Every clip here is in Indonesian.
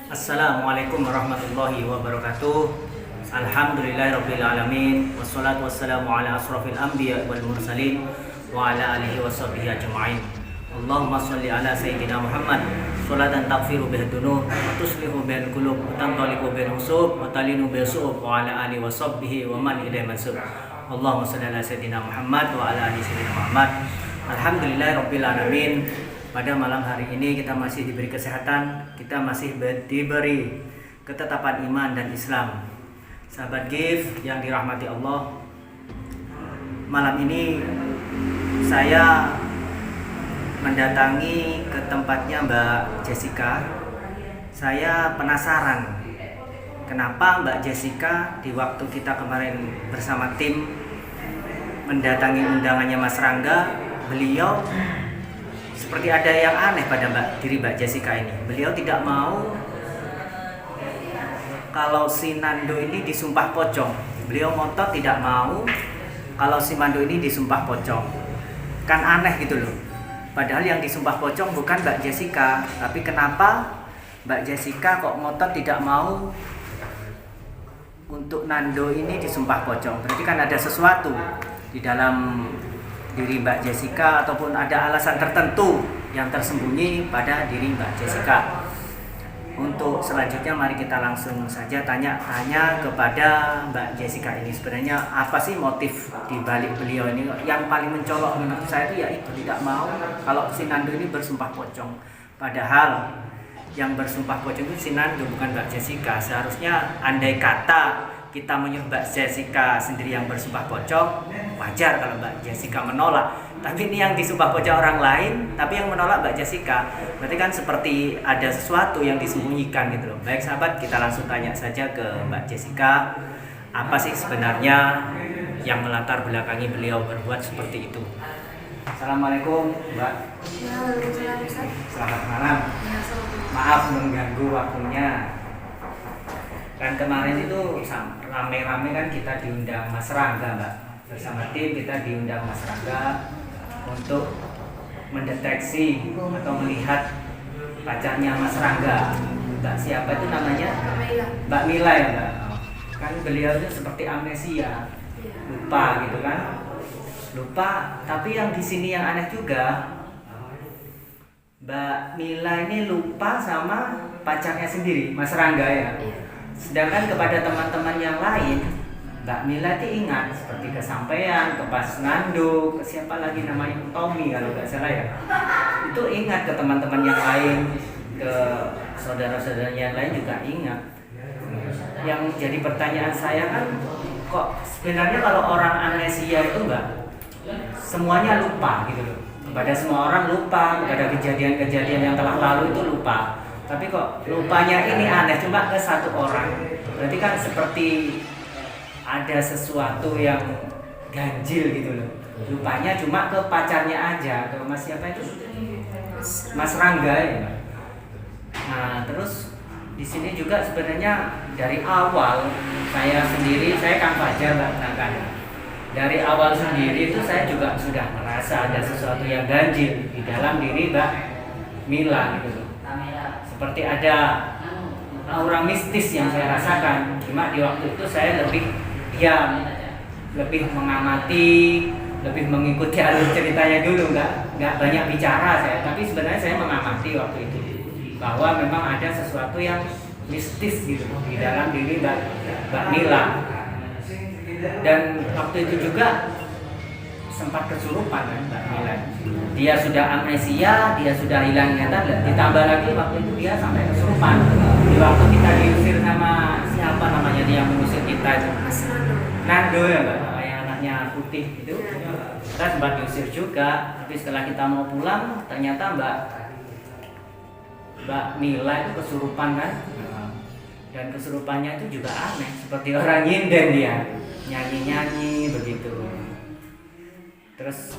Assalamualaikum warahmatullahi wabarakatuh. Alhamdulillahirabbil alamin wassalatu wassalamu ala asrofil anbiya wal mursalin wa ala alihi washabbihi ajma'in. Allahumma shalli ala sayyidina Muhammad sholatan taghfiru biha dunub wa tuslihu biha qulub wa tanṭaliqu biha usub wa talinu biha su'ub wa ala alihi washabbihi wa man ilaihi mansub. Allahumma shalli ala sayyidina Muhammad wa ala ali sayyidina Muhammad. Alhamdulillahirabbil alamin. Pada malam hari ini kita masih diberi kesehatan, kita masih diberi ketetapan iman dan Islam. Sahabat GIF yang dirahmati Allah, malam ini saya mendatangi ke tempatnya Mbak Jessica. Saya penasaran kenapa Mbak Jessica di waktu kita kemarin bersama tim mendatangi undangannya Mas Rangga, beliau seperti ada yang aneh pada diri Mbak Jessica ini. Beliau tidak mau kalau si Nando ini disumpah pocong. Beliau ngotot tidak mau kalau si Mando ini disumpah pocong. Kan aneh gitu loh. Padahal yang disumpah pocong bukan Mbak Jessica, tapi kenapa Mbak Jessica kok ngotot tidak mau untuk Nando ini disumpah pocong? Berarti kan ada sesuatu di dalam diri Mbak Jessica ataupun ada alasan tertentu yang tersembunyi pada diri Mbak Jessica. Untuk selanjutnya mari kita langsung saja tanya kepada Mbak Jessica ini, sebenarnya apa sih motif di balik beliau ini? Yang paling mencolok menurut saya itu yaitu tidak mau kalau si Nando ini bersumpah pocong. Padahal yang bersumpah pocong itu si Nando, bukan Mbak Jessica. Seharusnya andai kata kita menyuruh Mbak Jessica sendiri yang bersumpah pocong, wajar kalau Mbak Jessica menolak. Tapi ini yang disumpah pocong orang lain, tapi yang menolak Mbak Jessica. Berarti kan seperti ada sesuatu yang disembunyikan gitu loh. Baik sahabat, kita langsung tanya saja ke Mbak Jessica, apa sih sebenarnya yang melatar belakangi beliau berbuat seperti itu. Assalamualaikum Mbak. Selamat malam. Maaf mengganggu waktunya. Kan kemarin itu rame-rame kan kita diundang Mas Rangga, Mbak. Bersama tim kita diundang Mas Rangga untuk mendeteksi atau melihat pacarnya Mas Rangga. Mbak siapa itu namanya? Mbak Mila ya, Mbak. Kan beliau itu seperti amnesia, lupa gitu kan? Lupa. Tapi yang di sini yang aneh juga, Mbak Mila ini lupa sama pacarnya sendiri, Mas Rangga ya. Sedangkan kepada teman-teman yang lain, Mbak Mila itu ingat seperti kesampaian, ke Pas Nando, ke siapa lagi namanya, Tommy kalau nggak salah ya. Itu ingat ke teman-teman yang lain, ke saudara-saudaranya yang lain juga ingat. Yang jadi pertanyaan saya kan, kok sebenarnya kalau orang amnesia itu Mbak, semuanya lupa gitu loh. Kepada semua orang lupa, kepada kejadian-kejadian yang telah lalu itu lupa. Tapi kok lupanya ini aneh cuma ke satu orang. Berarti kan seperti ada sesuatu yang ganjil gitu loh. Lupanya cuma ke pacarnya aja, ke Mas siapa itu? Mas Rangga ya. Nah, terus di sini juga sebenarnya dari awal saya Kang Fajar Mbak Nangkan. Dari awal sendiri itu saya juga sudah merasa ada sesuatu yang ganjil di dalam diri Mbak Mila gitu loh. Seperti ada aura mistis yang saya rasakan. Cuma di waktu itu saya lebih diam, lebih mengamati, lebih mengikuti alur ceritanya dulu, nggak banyak bicara saya. Tapi sebenarnya saya mengamati waktu itu bahwa memang ada sesuatu yang mistis gitu di dalam diri Mbak Mila. Dan waktu itu juga sempat kesurupan kan Mbak Mila. Dia sudah amnesia, dia sudah hilang ingatan, ditambah lagi waktu itu dia sampai kesurupan. Di waktu kita diusir sama siapa namanya dia yang mengusir kita itu? Nando ya Mbak, yang anaknya putih itu. Kita sempat diusir juga, tapi setelah kita mau pulang ternyata Mbak Mila itu kesurupan kan. Dan kesurupannya itu juga aneh, seperti orang nyinden dia, nyanyi-nyanyi begitu. Terus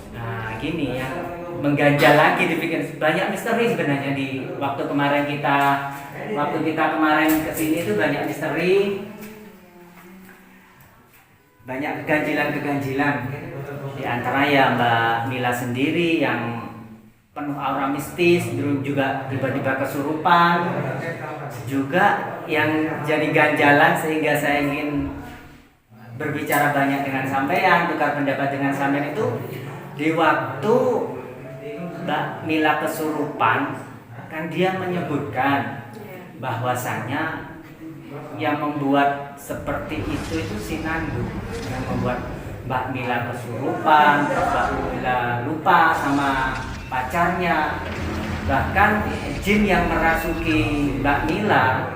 gini ya, mengganjal lagi dipikir banyak misteri sebenarnya di waktu kita kemarin kesini itu banyak misteri, banyak keganjilan di antara ya Mbak Mila sendiri yang penuh aura mistis, juga tiba-tiba kesurupan. juga yang jadi ganjalan sehingga saya ingin berbicara banyak dengan sampean, tukar pendapat dengan sampean itu di waktu Mbak Mila kesurupan, kan dia menyebutkan bahwasannya yang membuat seperti itu si Nandu, yang membuat Mbak Mila kesurupan, Mbak Mila lupa sama pacarnya. Bahkan jin yang merasuki Mbak Mila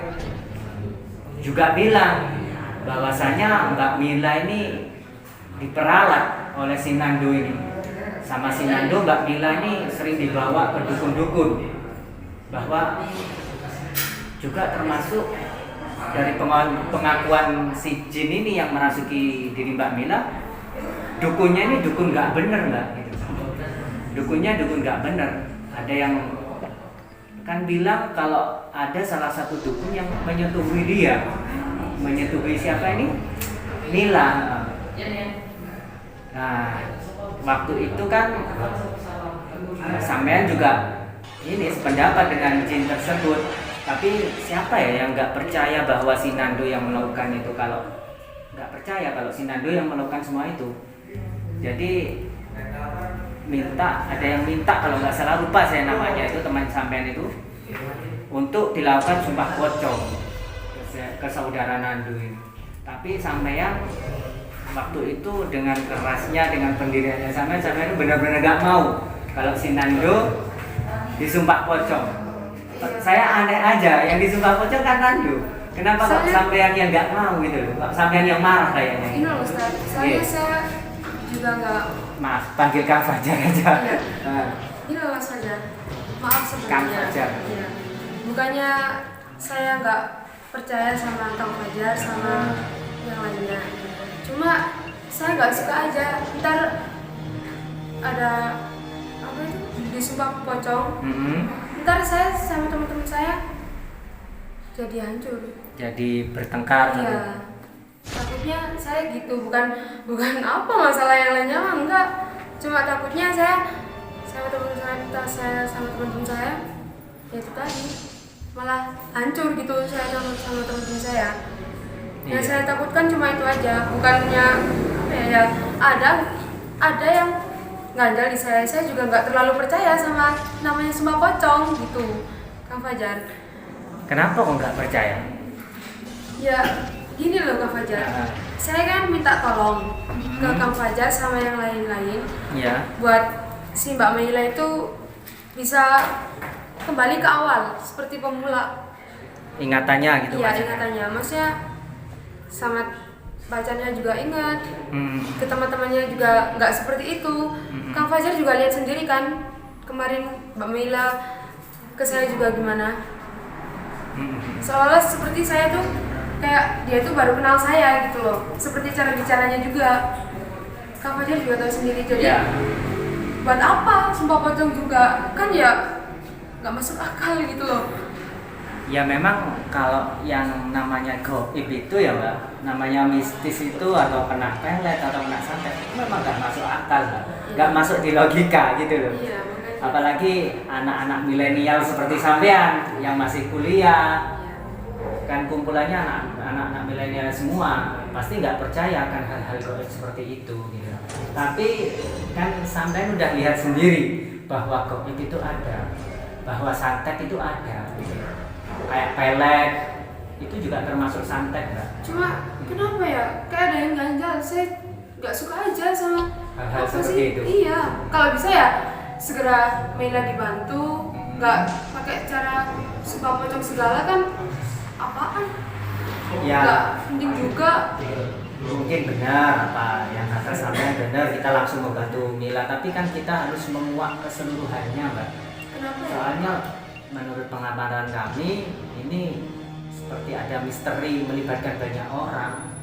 juga bilang bahwasanya Mbak Mila ini diperalat oleh si Nandu ini. Sama si Nandu, Mbak Mila ini sering dibawa ke dukun-dukun. Bahwa juga termasuk dari pengakuan si jin ini yang merasuki diri Mbak Mila, dukunnya ini dukun gak bener Mbak gitu. Dukunnya dukun gak bener. Ada yang kan bilang kalau ada salah satu dukun yang menyetubuhi dia. Menyetubuhi siapa ini? Mila. Nah, waktu itu kan sampean juga ini sependapat dengan jin tersebut. Tapi siapa ya yang nggak percaya bahwa si Nandu yang melakukan itu? Kalau nggak percaya kalau si Nandu yang melakukan semua itu, jadi ada yang minta kalau nggak salah, lupa saya namanya, itu teman sampean itu, untuk dilakukan sumpah pocong ke saudara Nandu ini. Tapi sampean waktu itu dengan kerasnya, dengan pendiriannya sampean itu benar-benar nggak mau kalau si Nandu disumpah pocong. Saya aneh aja, yang disumpah pocong kan Nandu. Kenapa kok sampean yang nggak mau gitu loh? Sampean yang marah kayaknya. Ini loh Ustaz, saya juga nggak. Maaf, panggil Kang Fajar aja. Iya. Ini loh saja. Maaf sebenarnya. Kang Fajar. Iya. Bukannya saya nggak percaya sama Kang Fajar sama yang lainnya. Cuma saya nggak suka aja. Ntar ada apa itu disumpah pocong. Ntar saya sama teman-teman saya jadi hancur. Jadi bertengkar. Iya. Takutnya saya gitu, bukan apa masalah yang lainnya mah enggak. Cuma takutnya saya sama teman-teman saya ya itu tadi malah hancur gitu saya sama teman-teman saya. Yang saya takutkan cuma itu aja, bukannya apa ya, ada yang ngandal di saya juga nggak terlalu percaya sama namanya sumpah pocong gitu, Kang Fajar. Kenapa kok nggak percaya? Ya gini loh Kang Fajar, saya kan minta tolong ke Kang Fajar sama yang lain-lain, buat si Mbak Mila itu bisa kembali ke awal seperti pemula. Ingatannya gitu. Iya, ingatannya, maksudnya sama bacanya juga ingat, ke teman-temannya juga nggak seperti itu. Kang Fajar juga lihat sendiri kan kemarin Mbak Mila ke saya juga gimana, seolah seperti saya tuh kayak dia tuh baru kenal saya gitu loh, seperti cara bicaranya juga. Kang Fajar juga tahu sendiri, jadi buat apa sumpah pocong juga kan ya nggak masuk akal gitu loh. Ya memang kalau yang namanya gaib itu ya Mbak, namanya mistis itu atau kena pelet atau kena santet itu memang nggak masuk akal Mbak, nggak masuk di logika gitu loh. Iya, apalagi anak-anak milenial seperti sampean yang masih kuliah, kan kumpulannya anak-anak milenial semua, pasti nggak percaya akan hal-hal gaib seperti itu gitu. Tapi kan sampean udah lihat sendiri bahwa gaib itu ada, bahwa santet itu ada gitu. Kayak pelet itu juga termasuk santet Mbak. Cuma kenapa ya kayak ada yang ganjal, saya nggak suka aja sama hal-hal apa seperti sih itu. Iya, kalau bisa ya segera Mila dibantu, nggak pakai cara sumpah pocong segala kan apaan ya, nggak penting juga. Mungkin benar apa yang kata sampean benar, kita langsung membantu Mila, tapi kan kita harus menguak keseluruhannya Mbak. Kenapa ya? Soalnya menurut pengamatan kami ini seperti ada misteri melibatkan banyak orang.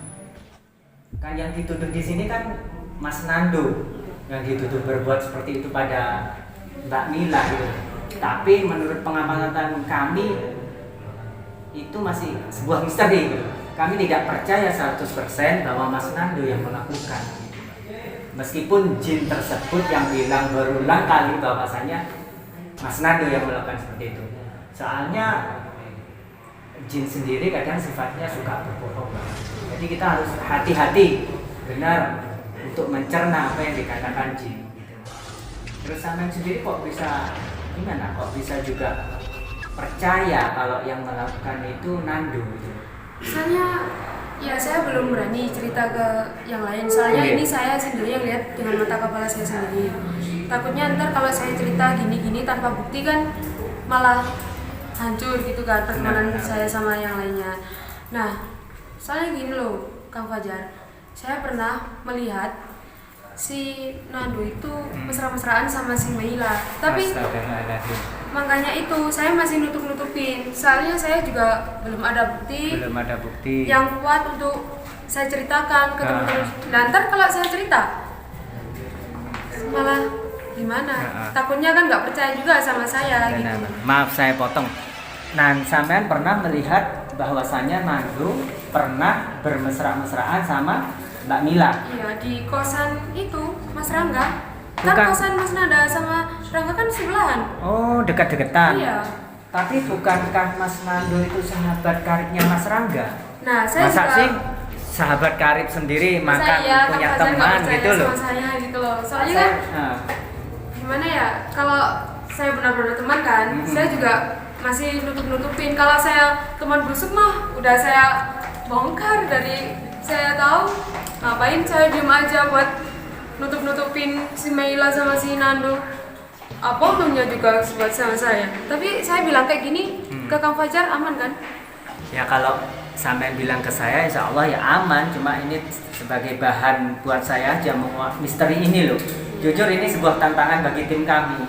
Kan yang dituduh di sini kan Mas Nandu yang dituduh berbuat seperti itu pada Mbak Mila gitu. Tapi menurut pengamatan kami itu masih sebuah misteri gitu. Kami tidak percaya 100% bahwa Mas Nandu yang melakukan. Meskipun jin tersebut yang bilang berulang kali bahwasanya Mas Nandu yang melakukan seperti itu. Soalnya jin sendiri kadang sifatnya suka berbohong, Mbak. Jadi kita harus hati-hati benar untuk mencerna apa yang dikatakan jin gitu. Terus sampean sendiri kok bisa gimana? Kok bisa juga percaya kalau yang melakukan itu Nando gitu? Misalnya ya saya belum berani cerita ke yang lain, soalnya ini saya sendiri yang lihat dengan mata kepala saya sendiri. Takutnya ntar kalau saya cerita gini-gini tanpa bukti kan malah hancur gitu kan pertemanan saya sama yang lainnya. Nah, soalnya gini loh Kang Fajar, saya pernah melihat si Nando itu mesra-mesraan sama si Meila, tapi makanya itu saya masih nutup-nutupin, soalnya saya juga belum ada bukti yang kuat untuk saya ceritakan ke teman-teman. Nah, ntar kalau saya cerita malah gimana? Takutnya kan nggak percaya juga sama saya gitu. Maaf saya potong. Nah, sampean pernah melihat bahwasannya Nando pernah bermesra-mesraan sama Mbak Mila? Iya, di kosan itu Mas Rangga. Kan Bukan. kosan Mas Nada sama Rangga kan sebelahan. Oh, dekat-dekatan. Iya. Tapi bukankah Mas Nando itu sahabat karibnya Mas Rangga? Nah, saya Masa juga sih sahabat karib sendiri makan saya, punya Kang Fajar nggak teman percaya gitu loh? sama saya gitu loh. Soalnya kan gimana ya, kalau saya benar-benar teman kan, saya juga masih nutup-nutupin. Kalau saya teman busuk mah udah saya bongkar dari saya tahu. Ngapain saya diem aja buat nutup-nutupin si Meila sama si Nando? Apa untungnya juga buat sama saya? Tapi saya bilang kayak gini ke Kang Fajar aman kan? Ya kalau sampai bilang ke saya, insya Allah ya aman. Cuma ini sebagai bahan buat saya aja menguak misteri ini loh. Jujur ini sebuah tantangan bagi tim kami.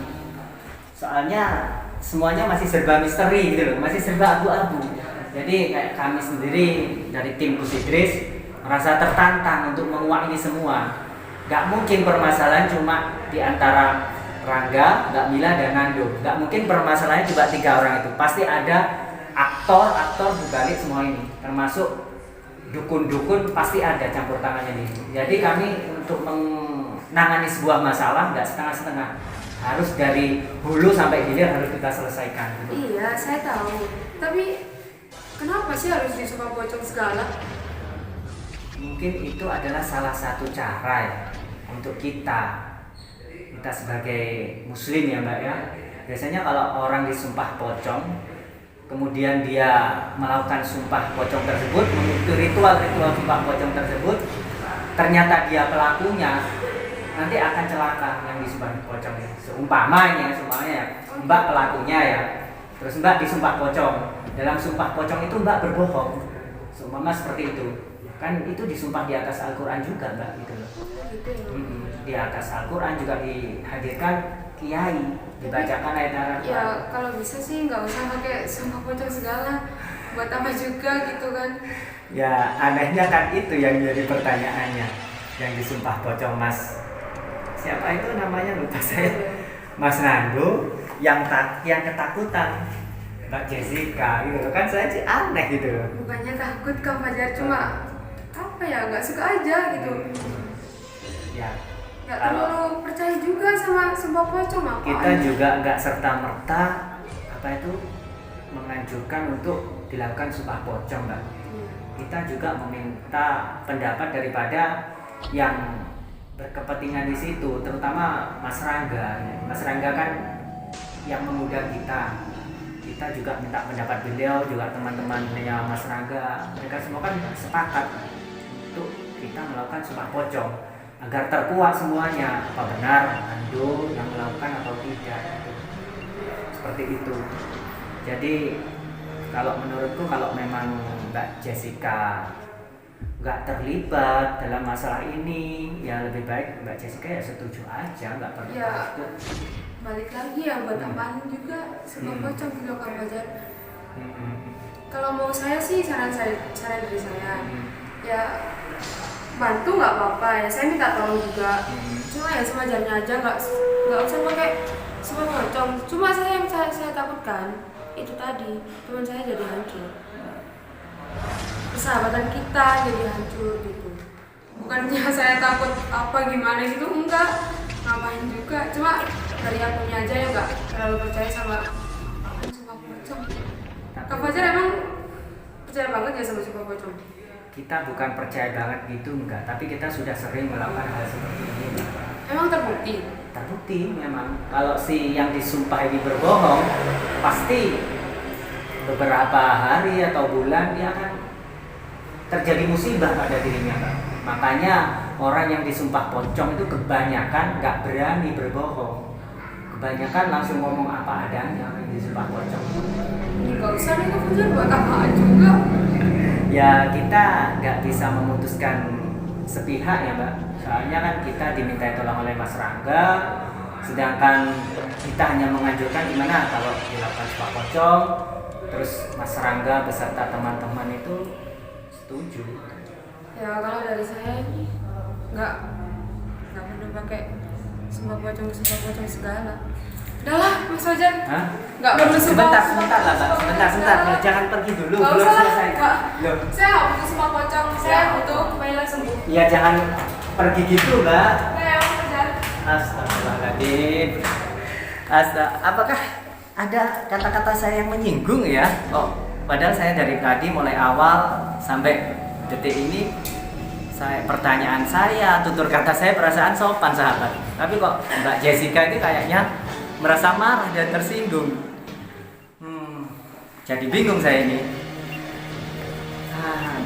Soalnya semuanya masih serba misteri gitu loh, masih serba abu-abu. Jadi kayak kami sendiri dari tim Gus Idris merasa tertantang untuk menguak ini semua. Gak mungkin permasalahan cuma di antara Rangga, Mbak Mila, dan Nando. Gak mungkin permasalahannya cuma 3 orang itu. Pasti ada aktor di balik semua ini, termasuk dukun-dukun pasti ada campur tangannya ini. Jadi kami untuk menangani sebuah masalah nggak setengah-setengah, harus dari hulu sampai hilir harus kita selesaikan. Gitu. Iya, saya tahu. Tapi kenapa sih harus disuka pocong segala? Mungkin itu adalah salah satu cara ya untuk kita sebagai muslim ya Mbak ya. Biasanya kalau orang disumpah pocong, kemudian dia melakukan sumpah pocong tersebut, mengikuti ritual sumpah pocong tersebut, ternyata dia pelakunya, nanti akan celaka yang disumpah pocong. Seumpamanya ya, Mbak pelakunya ya, terus Mbak disumpah pocong. Dalam sumpah pocong itu Mbak berbohong, seumpama seperti itu. Kan itu disumpah di atas Al-Quran juga Mbak gitu loh. Di atas Al-Quran juga dihadirkan kiai, dibacakan ayat-ayat. Ya kalau bisa sih nggak usah pakai sumpah pocong segala, buat apa juga gitu kan. Ya anehnya kan itu yang jadi pertanyaannya, yang disumpah pocong Mas siapa itu namanya lupa saya, Mas Nando yang ketakutan Mbak Jessica gitu kan, saya sih aneh gitu loh. Bukannya takut Kang Fajar, cuma apa ya, nggak suka aja gitu. Ya Nggak terlalu percaya juga sama sumpah pocong apa. Kita juga nggak serta-merta apa itu menganjurkan untuk dilakukan sumpah pocong Mbak. Kita juga meminta pendapat daripada yang berkepentingan di situ, terutama Mas Rangga. Mas Rangga kan yang mengundang kita. Kita juga minta pendapat beliau, juga teman-temannya Mas Rangga. Mereka semua kan sepakat untuk kita melakukan sumpah pocong agar terkuat semuanya, apa benar Nando yang melakukan atau tidak. Seperti itu. Jadi kalau menurutku kalau memang Mbak Jessica nggak terlibat dalam masalah ini, ya lebih baik Mbak Jessica ya setuju aja, nggak perlu ya, takut. balik lagi ya buat apaan juga sumpah pocong gitu Kang Fajar. Kalau mau saya sih saran dari saya ya bantu nggak apa-apa ya, saya minta tolong juga. Cuma ya sewajarnya aja, nggak usah pakai sumpah pocong. Cuma yang saya takutkan itu tadi teman saya jadi hancur, persahabatan kita jadi hancur gitu. Bukannya saya takut apa gimana gitu, enggak, ngapain juga. Cuma dari akunya aja ya nggak terlalu percaya sama sumpah pocong. Kak Fajar emang percaya banget ya sama sumpah pocong? Kita bukan percaya banget gitu enggak, tapi kita sudah sering melakukan hal seperti ini. Emang terbukti? Terbukti memang kalau si yang disumpah ini berbohong, pasti beberapa hari atau bulan dia akan terjadi musibah pada dirinya, Pak. Makanya orang yang disumpah pocong itu kebanyakan nggak berani berbohong. Kebanyakan langsung ngomong apa adanya orang yang disumpah pocong. Nggak usah nih Fajar, buat apaan juga? Ya kita nggak bisa memutuskan sepihak ya Mbak. Soalnya kan kita diminta tolong oleh Mas Rangga, sedangkan kita hanya menganjurkan gimana kalau dilakukan sumpah pocong. Terus Mas Rangga beserta teman-teman itu setuju. Ya kalau dari saya nggak perlu pakai sumpah pocong segala. Udahlah Mas Fajar. Hah? Nggak perlu sebentar lah Mbak. Sebentar. Jangan pergi dulu. Nggak Belum usah lah, selesai. Mbak. Loh. Saya nggak butuh sumpah pocong. Saya butuh Maila sembuh. Ya jangan pergi gitu Mbak. Ya Mas Fajar. Astagfirullahaladzim. Apakah ada kata-kata saya yang menyinggung ya? Oh, padahal saya dari tadi mulai awal sampai detik ini pertanyaan saya, tutur kata saya perasaan sopan sahabat. Tapi kok Mbak Jessica ini kayaknya merasa marah dan tersinggung. Jadi bingung saya ini.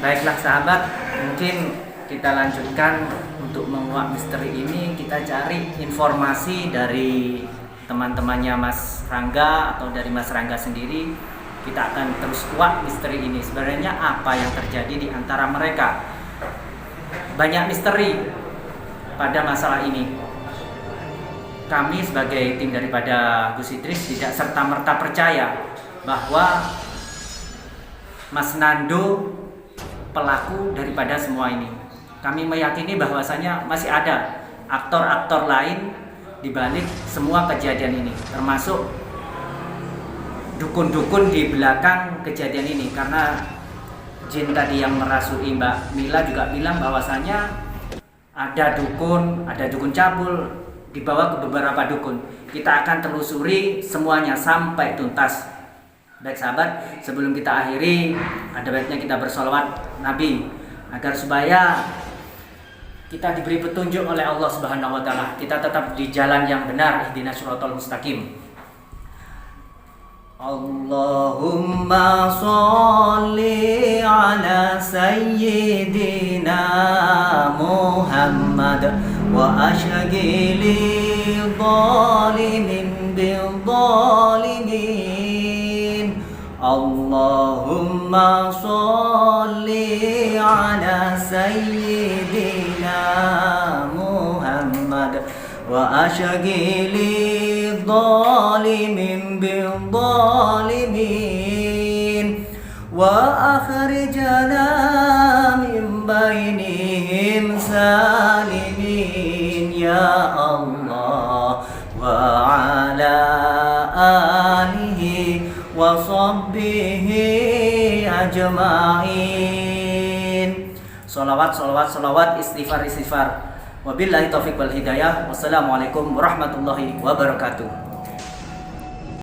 Baiklah sahabat, mungkin kita lanjutkan untuk menguak misteri ini. Kita cari informasi dari teman-temannya Mas Rangga atau dari Mas Rangga sendiri. Kita akan terus kuak misteri ini. Sebenarnya apa yang terjadi di antara mereka? Banyak misteri pada masalah ini. Kami sebagai tim daripada Gus Idris tidak serta-merta percaya bahwa Mas Nando pelaku daripada semua ini. Kami meyakini bahwasanya masih ada aktor-aktor lain di balik semua kejadian ini, termasuk dukun-dukun di belakang kejadian ini. Karena Jin tadi yang merasui Mbak Mila juga bilang bahwasanya ada dukun cabul dibawa ke beberapa dukun. Kita akan telusuri semuanya sampai tuntas. Baik sahabat, sebelum kita akhiri, ada baiknya kita bersolawat Nabi agar supaya kita diberi petunjuk oleh Allah Subhanahu wa taala. Kita tetap di jalan yang benar, ihdinas shiratal mustaqim. Allahumma sholli ala sayyidina Muhammad wa ashghili zalimin bil zalimin. Allahumma sholli ala sayyidina Muhammad wa ashghili zalimin bil zalimin wa akhrijana min bainihim salimin ya Allah wa ala alihi wa sahbihi ajma'in. Salawat, istighfar. Wabillahi taufiq wal hidayah. Wassalamualaikum warahmatullahi wabarakatuh.